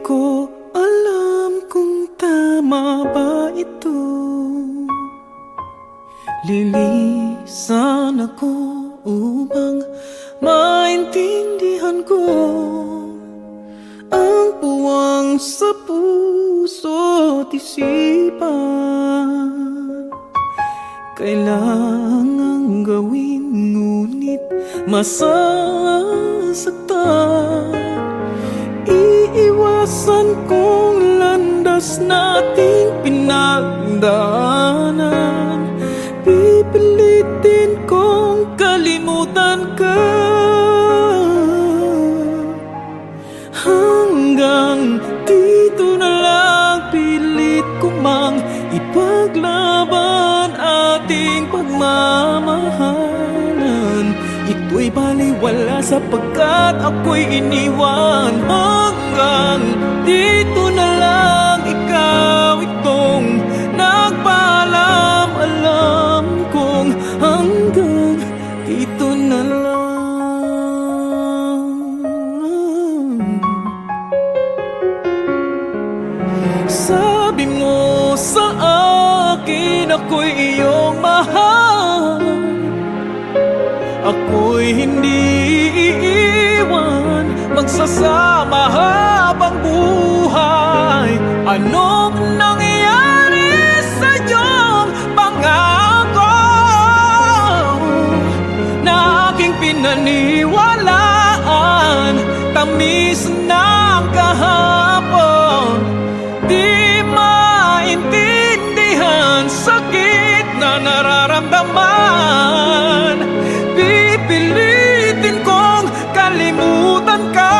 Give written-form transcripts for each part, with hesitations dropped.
ko alam kung tama ba ito. Lilisan ako upang maintindihan ko ang puwang sa puso't isipan. Kailangang gawin ngunit masasaktan. Iiwasan kong landas nating pinagdaanan. Pipilitin kong kalimutan ka hanggang dito na lang. Pilit ko mang ipaglaban ating pagmamahalan. Ito'y baliwala sapagkat ako'y iniwan. Hanggang dito na lang, ikaw itong nagpaalam. Alam kong hanggang dito na lang. Sabi mo sa akin ako'y iyong mahal. Ako'y hindi iiwan, magsasama habang buhay. Anong nangyari sa iyong pangako na aking pinaniwalaan? Tamis ng kahapon, di maintindihan sakit na nararamdaman. Pipilitin kong kalimutan ka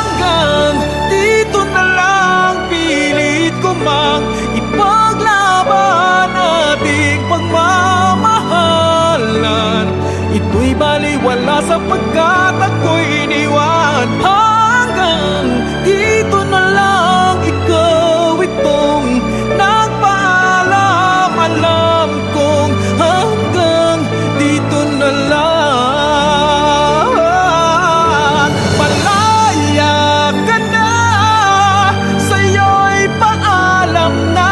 hanggang dito na lang. Pilit ko mang ipaglaban ating pagmamahalan. Ito'y baliwala sapagkat ako'y iniwan. Hanggang dito na lang, ikaw itong nagpaalam. Alam kong hanggang dito na lang. Malaya ka na, sa'yo'y paalam na.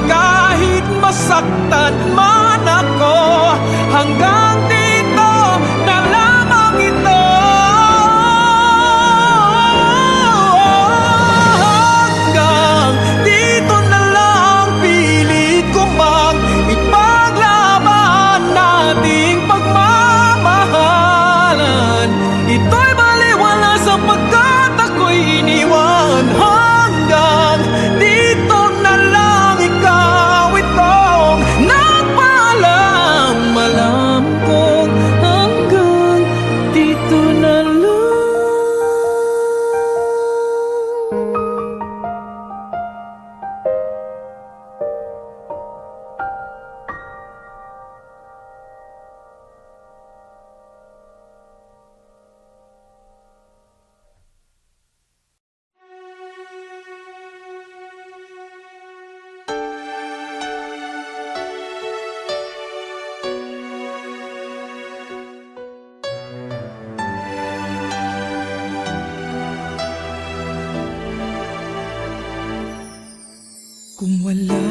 Kahit masaktan man ako, hanggang dito na lamang ito. Hanggang dito na lang, pilit ko mang ipaglaban nating pagmamahalan. Ito'y baliwala sapagkat ako'y iniwan. Hanggang dito na lang, ikaw itong nagpaalam. Alam kong hanggang dito na lang. Kung wala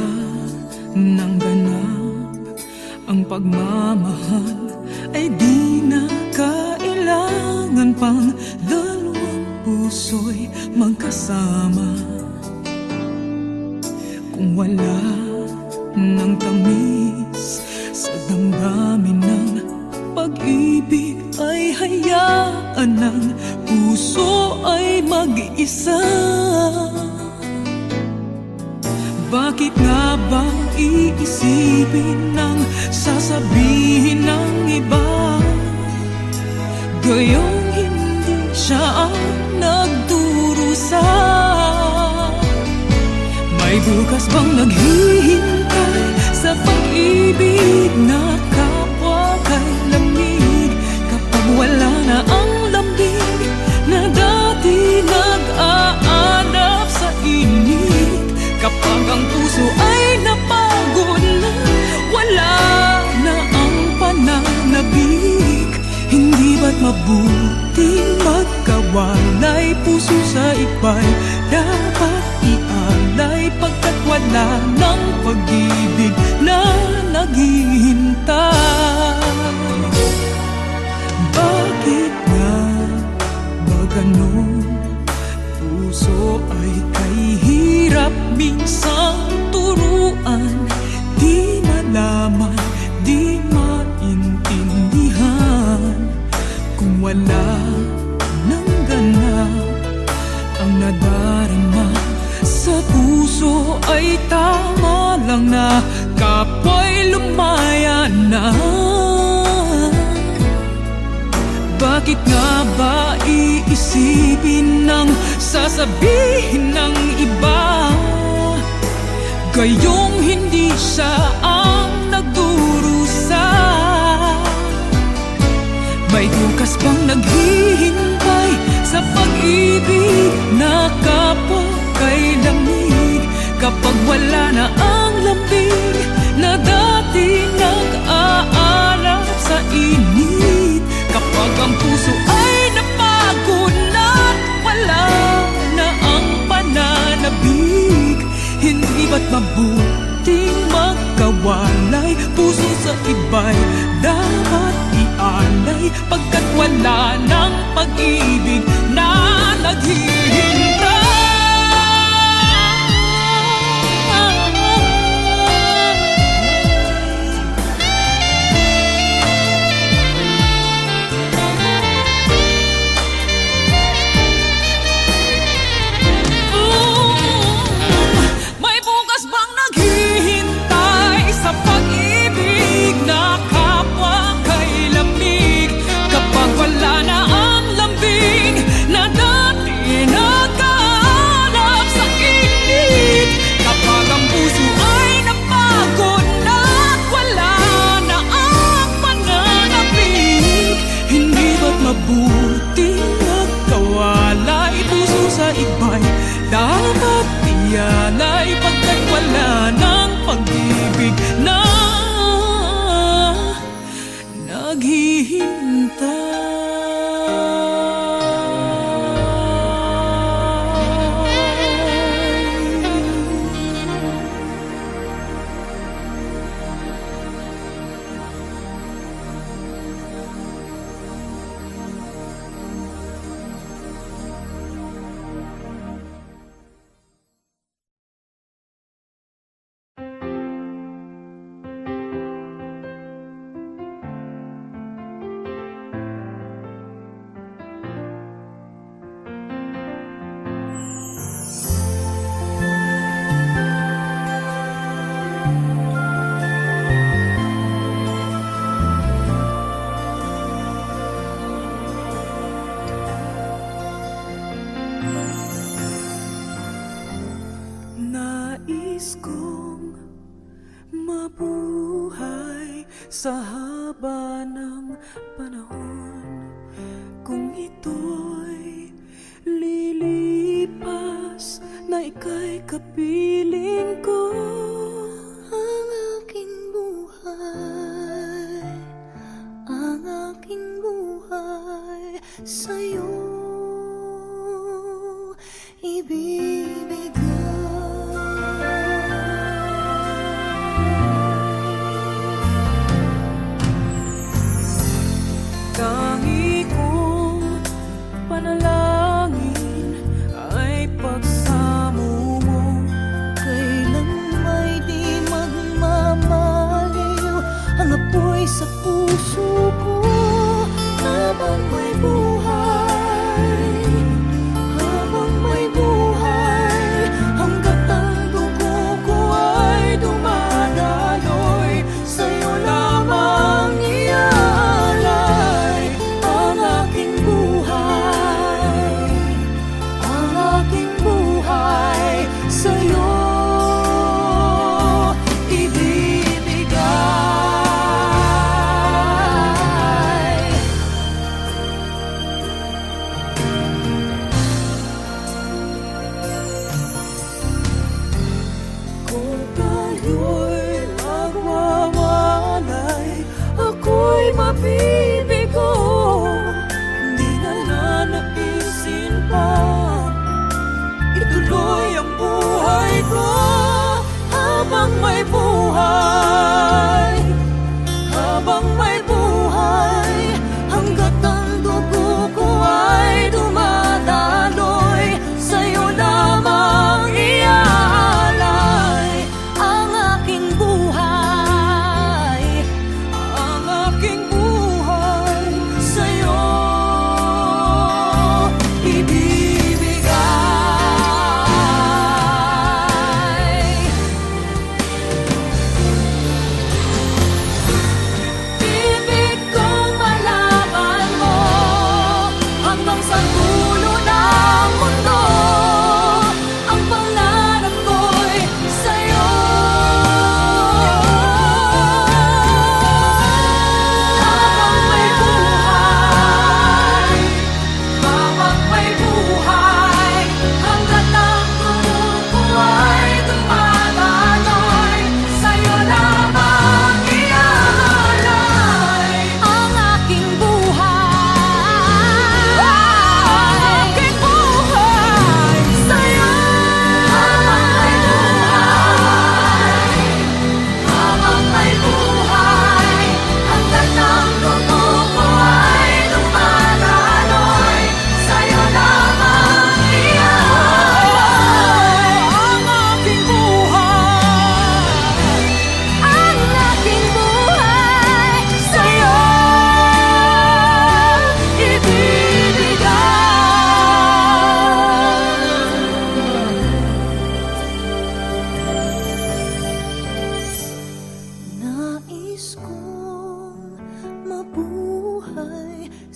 nang ganap ang pagmamahal, ay di na kailangan pang dalawang puso'y magkasama. Kung wala nang tamis sa damdamin ng pag-ibig, ay hayaan ng puso ay mag-isa. Bakit nga ba iisipin ng sasabihin ng iba? Gayong hindi siya ang nagdurusa. May bukas bang naghihintay sa pag-ibig na kapwa kay lamig? Kapag wala na ang lambing na dati nag-aanap sa init. Kapag ang puso ay napagod na, wala na ang pananabik. Hindi ba't mabuting magkawalay, puso sa iba'y dapat ialay, pagkat wala ng pag-ibig na naghihintay. Bakit nga ba ganon? Puso ay kahirap minsang turuan, di malaman, di maintindihan. Kung wala ng ganap ang nadarama sa puso, ay tama lang na kapwa'y lumaya na. Bakit nga ba iisipin ng sasabihin ng iba, gayong hindi siya ang nagdurusa? May bukas bang naghihintay sa pag-ibig na kapwa kay lamig, kapag wala na ang lambing na dati nag-aalab sa init? Kapag ang puso ay napagod na, wala na ang pananabik, hindi ba't mabuting magkawalay, puso sa iba'y dapat ialay, pagkat wala ng pag-ibig na naghihintay. Mabuting magkawalay, puso sa iba'y dapat ialay, pagkat wala ng pag-ibig na naghihintay. Nais kong mabuhay sa haba ng panahon, kung ito'y lilipas na ika'y kapiling ko. Ang aking buhay sa'yo ibibigay. Tangi kong panalangin ay pagsamo mo, kailan may di magmamaliw ang apoy sa puso ko. Habang may buhay, habang may buhay,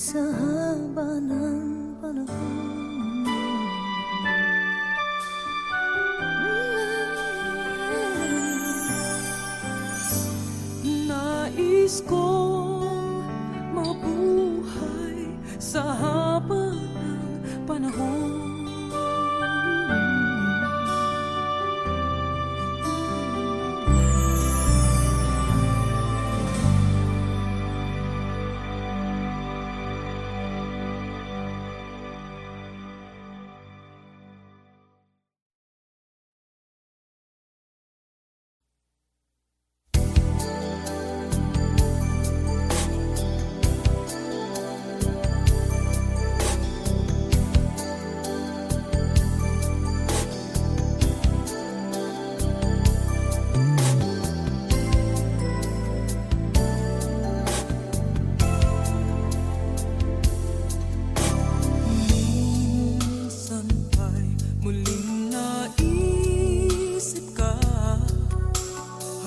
sa haba ng panahon. Nais kong mabuhay sa haba ng panahon. Minsan ay muling naisip ka,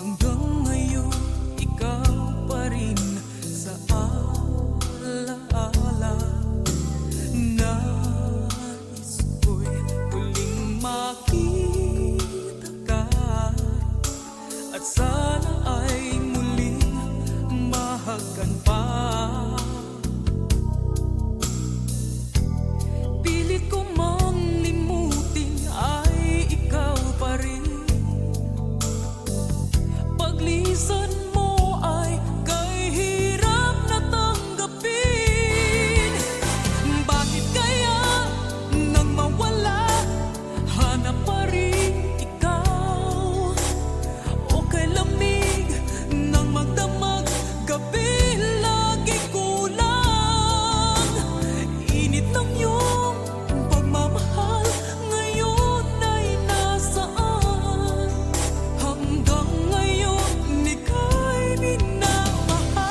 hanggang ngayon ikaw pa rin sa alaala. Nais ko'y muling makita ka, at sana ay muling mahagan pa. Pilit ko mang limutin ay ikaw pa rin. Paglisan mo ay kahirap na tanggapin. Bakit kaya nang mawala, hanap pa rin ikaw? O kay lamig nang magdamag, gabi lagi kulang. Init ng iyong pagmamahal ngayon ay nasaan? Hanggang ngayon ika'y minamahal.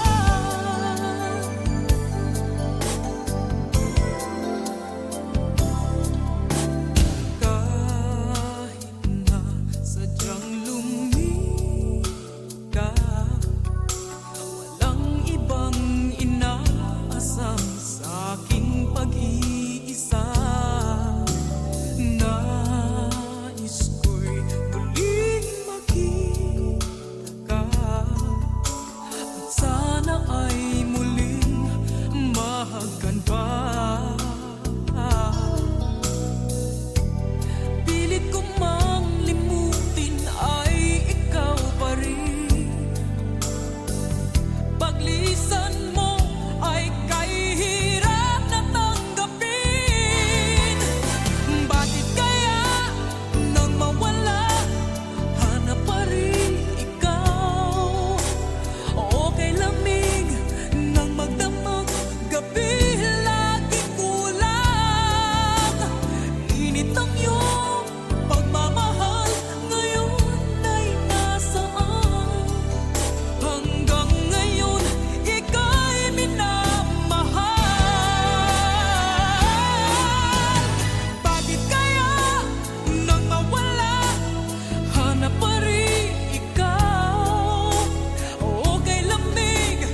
Kahit na sadyang lumigaw, walang ibang inaasam sa aking pag-iisa. Nais ko'y muling makita ka, at sana ay muling mahagan pa. Pilit ko mang limutin ay ikaw pa rin. Paglisan mo ay kahirap na tanggapin. Bakit kaya nang mawala, hanap pa rin ikaw? O kay lamig nang magdamag, gabi lagi kulang. Init ng iyong pagmamahal ngayon ay nasaan? Hanggang ngayon ika'y minamahal. Bakit kaya nang mawala, hanap pa rin ikaw? O kay lamig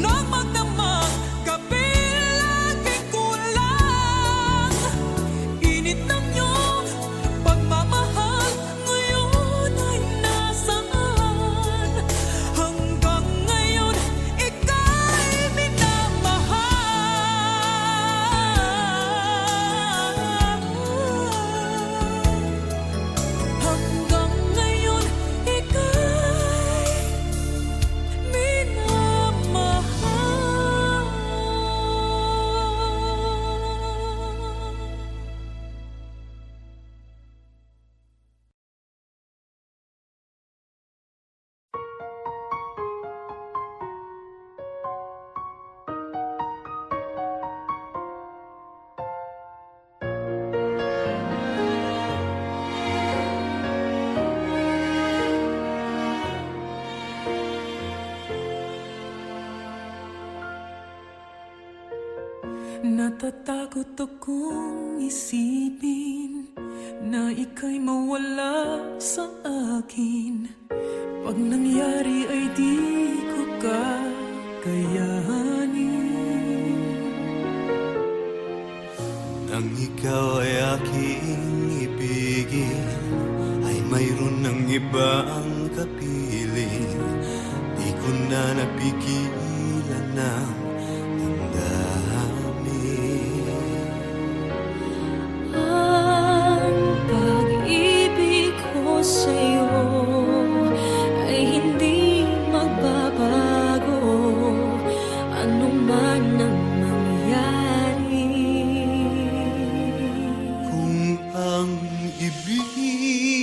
nang magdamag, gabi lagi kulang. Init ng iyong pagmamahal ngayon ay nasaan? Hanggang ngayon ika'y minamahal. Hanggang ngayon ika'y minamahal. Natatakot akong isipin na ika'y mawala sa akin. Pag nangyari ay di ko kakayanin. Nang ikaw ay aking ibigin, ay mayroon ng ibang kapiling. Di ko na napigilan ng damdamin. Ang pag-ibig ko sa'yo ay hindi magbabago, ano man ang mangyari. Kung ang ibigin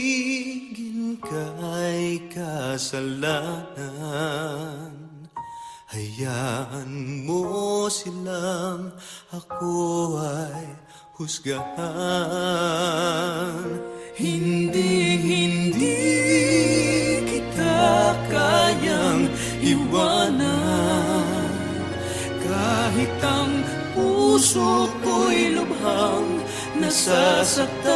ka ay kasalanan, hayaan mo silang ako ay husgahan. Hindi kita kayang iwanan, kahit ang puso ko'y lubhang nasasaktan.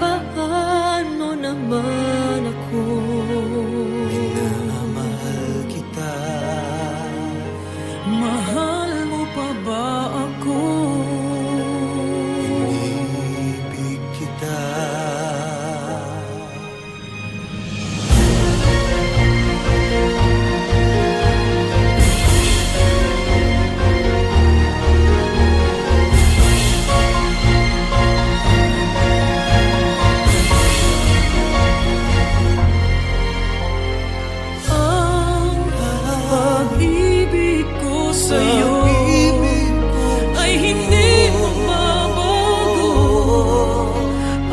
Paano naman ako? Minamahal kita. Mahal mo pa ba ako? Inibig kita. Ang pag-ibig ko sa'yo ay hindi magbabago,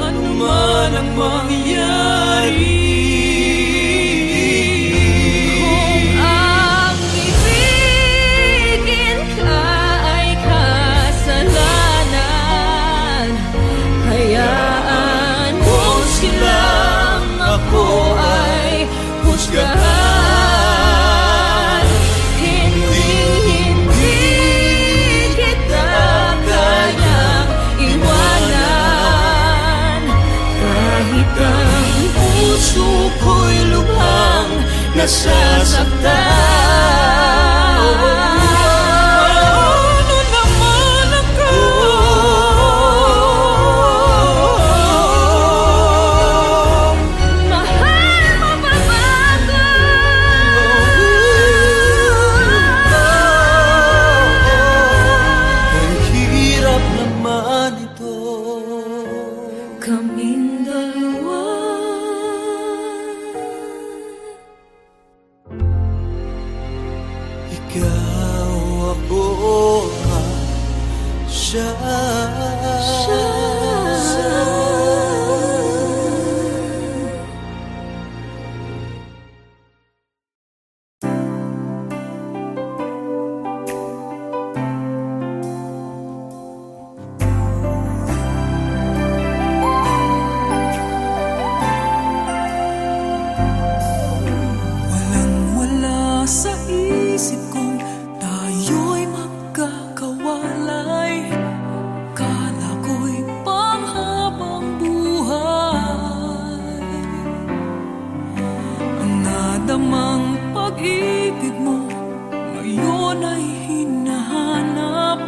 ano man ang mangyari. Kung ang ibigin ka ay kasalanan, hayaan mo silang ako ay husgahan. Hindi kita kayang iwanan, kahit ang puso ko'y lubhang nasasaktan. Ano naman ako? Mahal mo ba ako? Ang hirap naman ito. Kaming dalawa. Ikaw, ako, siya. Walang-wala sa isip kong tayo'y magkakawalay. Kala ko'y panghabang buhay. Ang nadamang pag-ibig mo ngayon ay hinahanap.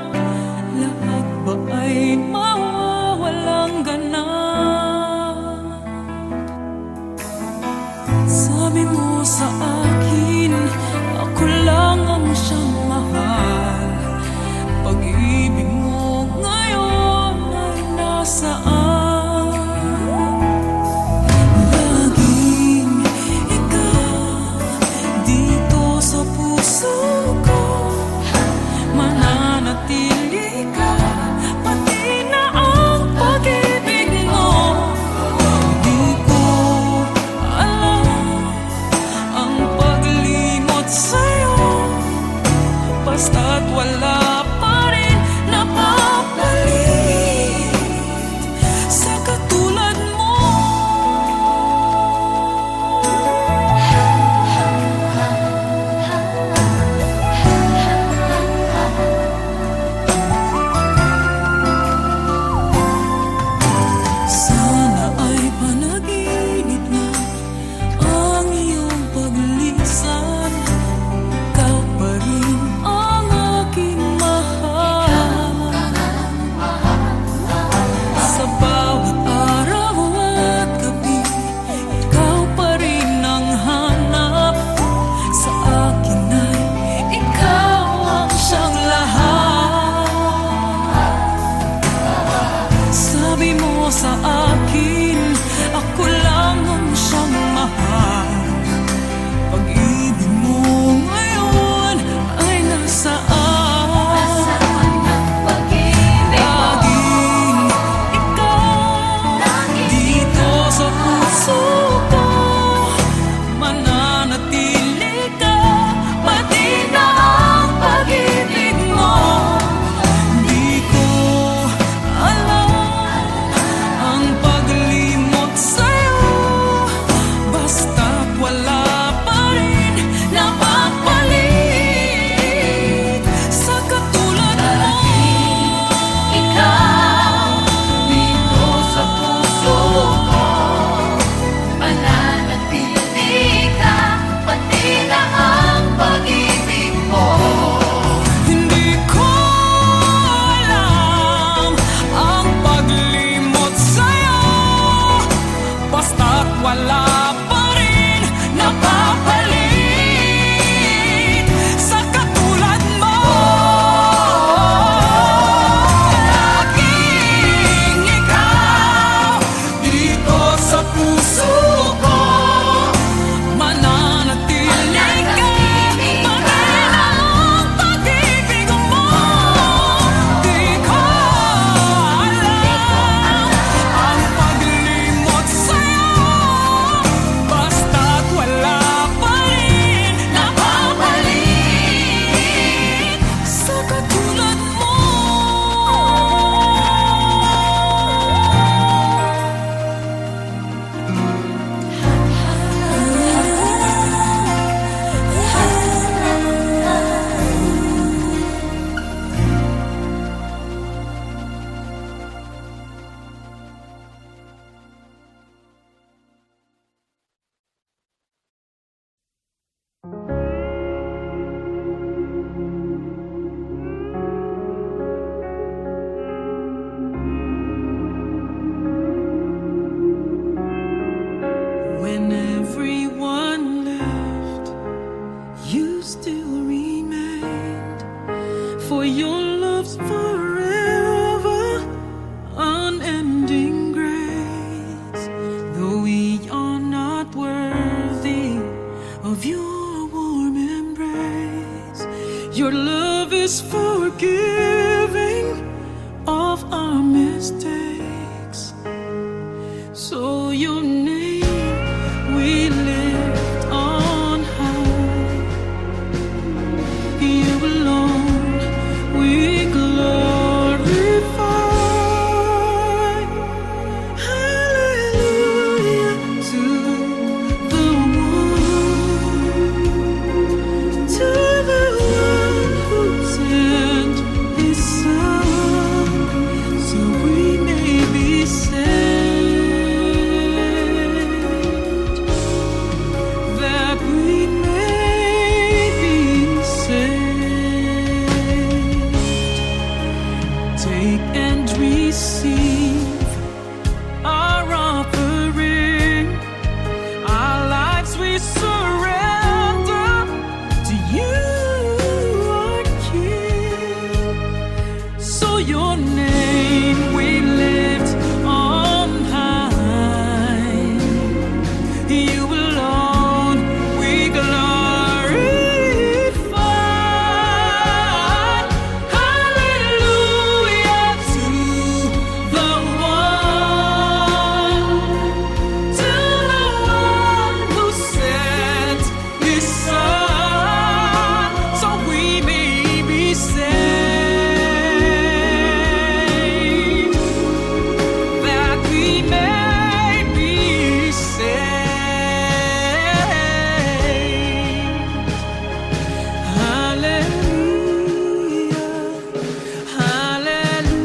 Lahat ba ay mawawalang ganap? Sabi mo sa akin, ako lang ang siyang mahal. Pag-ibig mo ngayon ay nasaan? Laging ikaw dito sa puso ko, mananatili ka, pati na ang pag-ibig mo. Di ko alam ang paglimot sa'yo, basta't wala pa rin napapalit sa katulad mo. Sana ay panaginip na ang iyong paglisan. Ikaw pa rin ang aking for your love's forever, unending grace. Though we are not worthy of your warm embrace, your love is forgiving of our mistakes. So your name we lift on high. You alone we glorify. Hallelujah to the one who sent his son, so we may be saved, that we may be saved. Take and receive our offering, our lives we surrender to you, our King. So your name we lift on high. You alone we glorify. Hallelujah to the one who sent his son, so we may be saved, that we may be saved. Hallelujah, hallelujah,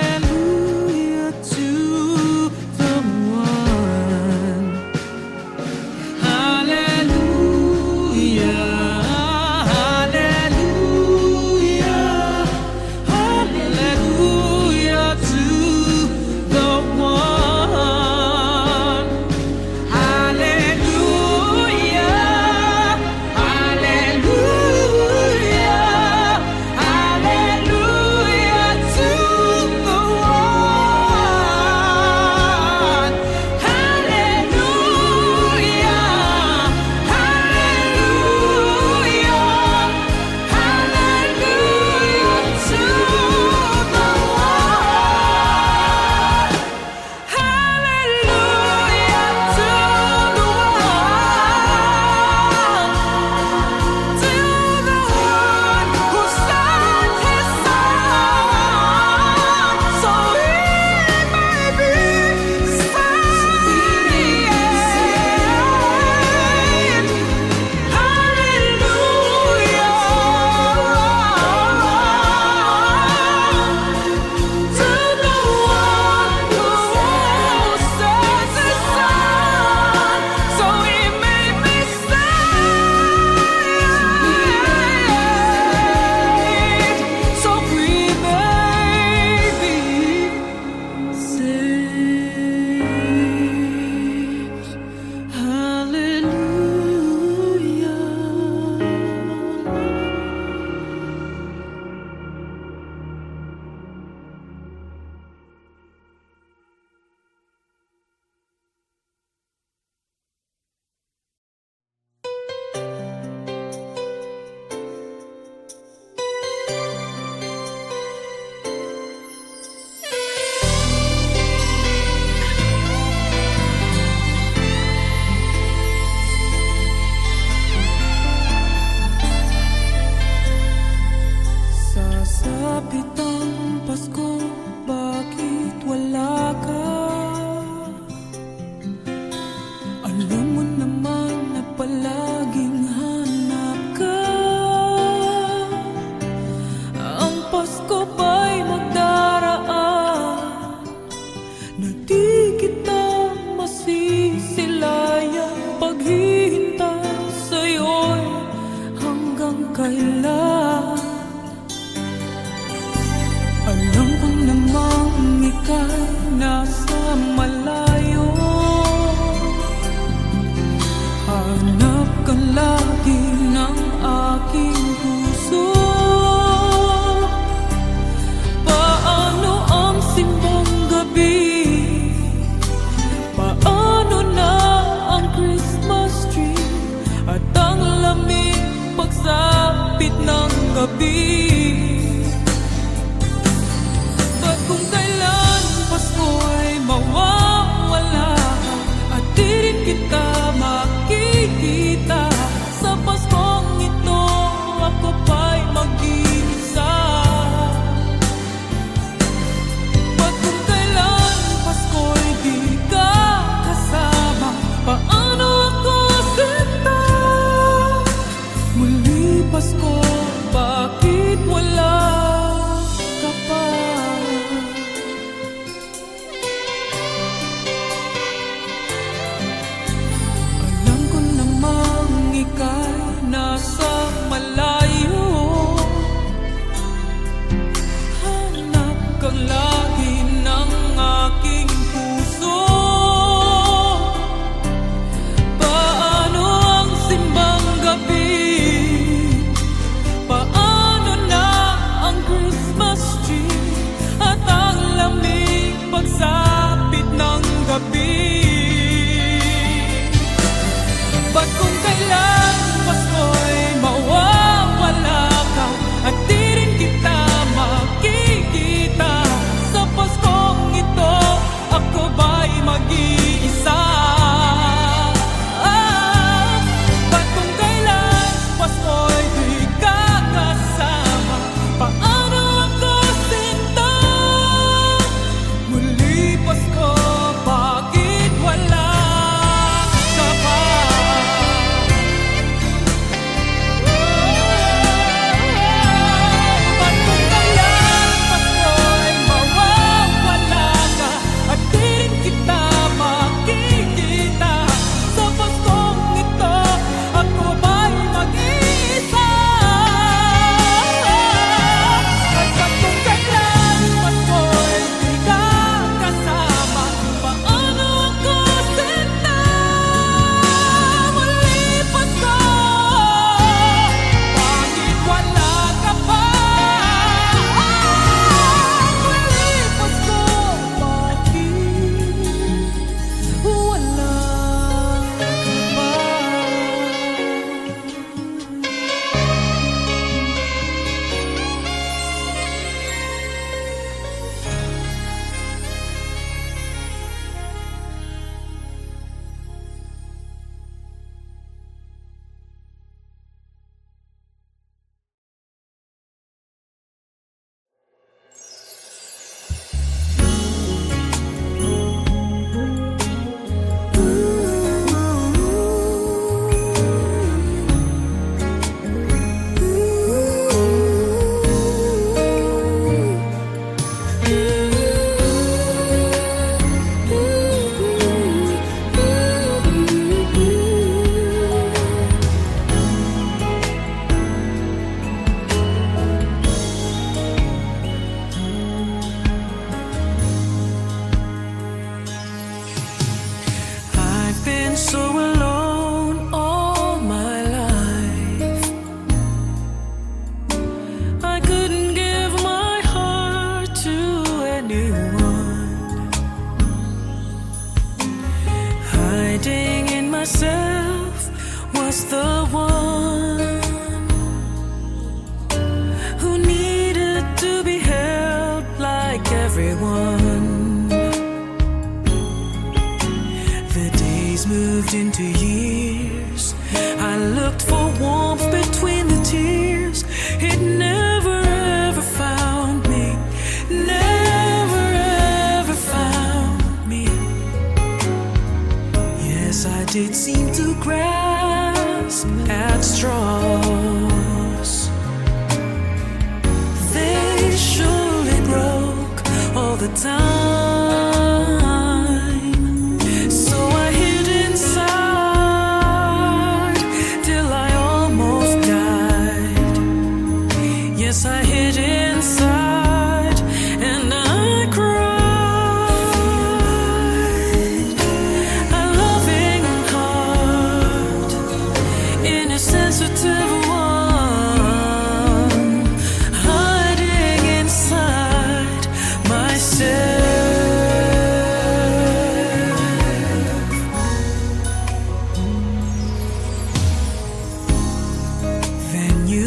hallelujah to the one. Hallelujah, hallelujah, hallelujah to the one. Hallelujah, hallelujah, hallelujah to the one. Hallelujah, hallelujah, hallelujah to the one. Hallelujah to the one who sent his son, so we may be saved. Hallelujah to the one who sent his son, so we may be saved, so we may be saved. Hallelujah. Sasapit ang Pasko, bakit wala ka? Alam mo naman na palaging hanap ka. Ang Pasko ba'y magdaraan na di kita masisilayang paghihintay sa'yo'y hanggang kailan? Alam ko namang ika'y nasa malayo, hanap ka lagi ng aking puso. Paano ang simbang gabi? Paano na ang Christmas tree? At ang lamig pagsapit ng gabi. Ba't kung kailan Pasko'y mawawala ka at di rin kita makikita? Sa Paskong ito ako pa'y mag-iisa. Ba't kung kailan Pasko'y di ka kasama? Paano ako sinta? Muli Pasko, bakit wala ka pa? Alam ko namang ika'y nasa malayo. Hanap kang lagi ng aking puso. Paano ang simbang gabi? Paano na ang Christmas tree? At ang lamig pagsapit ng gabi. Ba't kung kailan Pasko'y mawawala ka at di rin kita makikita? Sa Paskong ito ako ba'y mag-iisa? Ba't kung kailan Pasko'y di ka kasama? Paano ako sinta? Muli Pasko, bakit wala ka pa? Ba't kung kailan Pasko'y mawawala ka at di rin kita makikita? Sa Paskong ito ako ba'y mag-iisa? At ba't kung kailan Pasko'y di ka kasama? Paano ako sinta? Muli Pasko, bakit wala ka pa? Muli Pasko, bakit wala ka pa? I've been so alone all my life. I couldn't give my heart to anyone. Hiding in myself was the one who needed to be held like everyone. The days moved into years. I looked for warmth between the tears. It never ever found me. Never ever found me. Yes, I did seem to grasp at straws. They surely broke all the time. So I hid inside till I almost died. Yes, I hid inside and I cried. A loving heart in a sensitive one.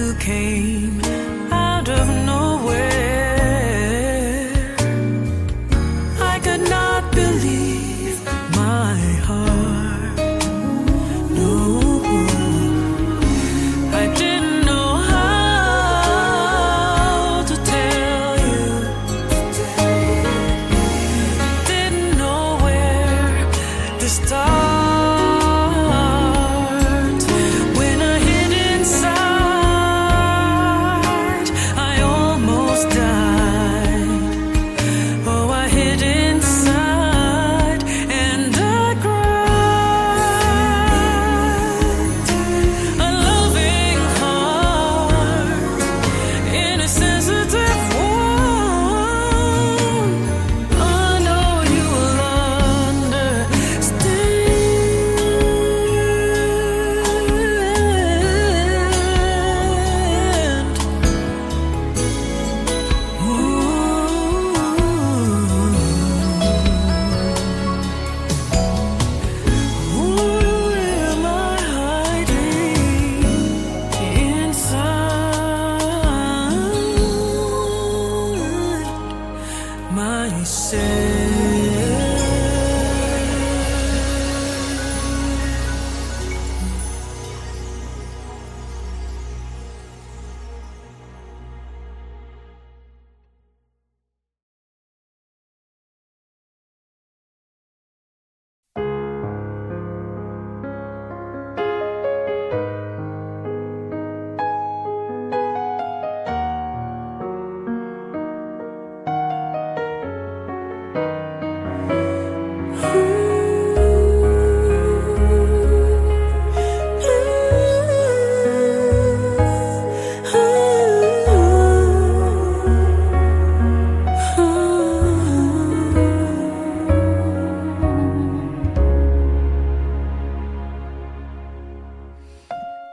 you came out of nowhere. I could not believe my heart. No, I didn't know how to tell you. Didn't know where to start. When I hid inside, I almost died. Oh, I hid inside and I cried. A loving heart in a sensitive one. I know you'll understand. Where am I hiding inside myself?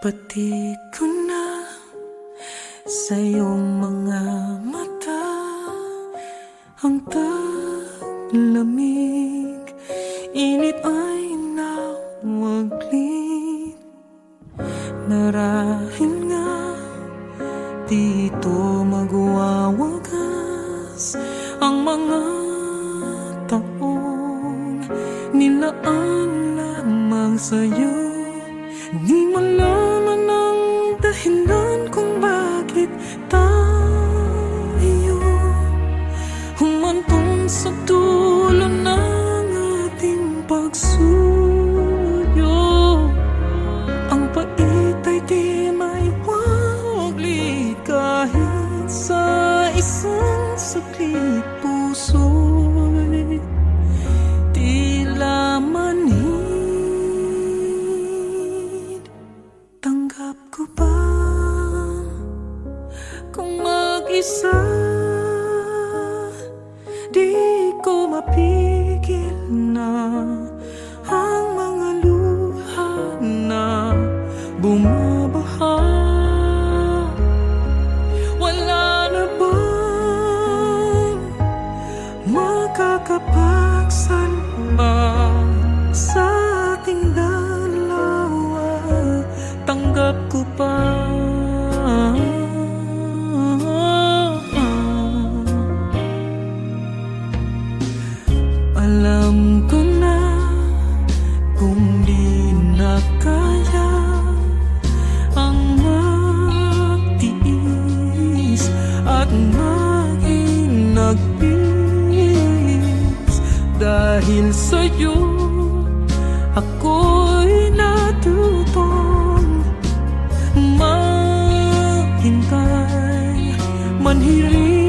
Pati ko na sa iyong mga mata ang taglamig, init ay nawaglit. Marahil nga dito magwawagas ang mga taong nilaan lamang sa'yo. Di malaman ang dahilan kung bakit tayo humantong sa dulo ng ating pagsuyo. Ang pait ay di may waglit kahit sa isang saklit puso'y tila manhid. Tanggap ko ba kung mag-isa di ko mapigil na ang mga luha na bumabaha? Wala na bang makakapagsalba sa ating dalawa? Tanggap ko pa alam ko na kung di na kaya ang magtiis at maginagpis. Dahil sa'yo ako'y natutong maghintay, manhiling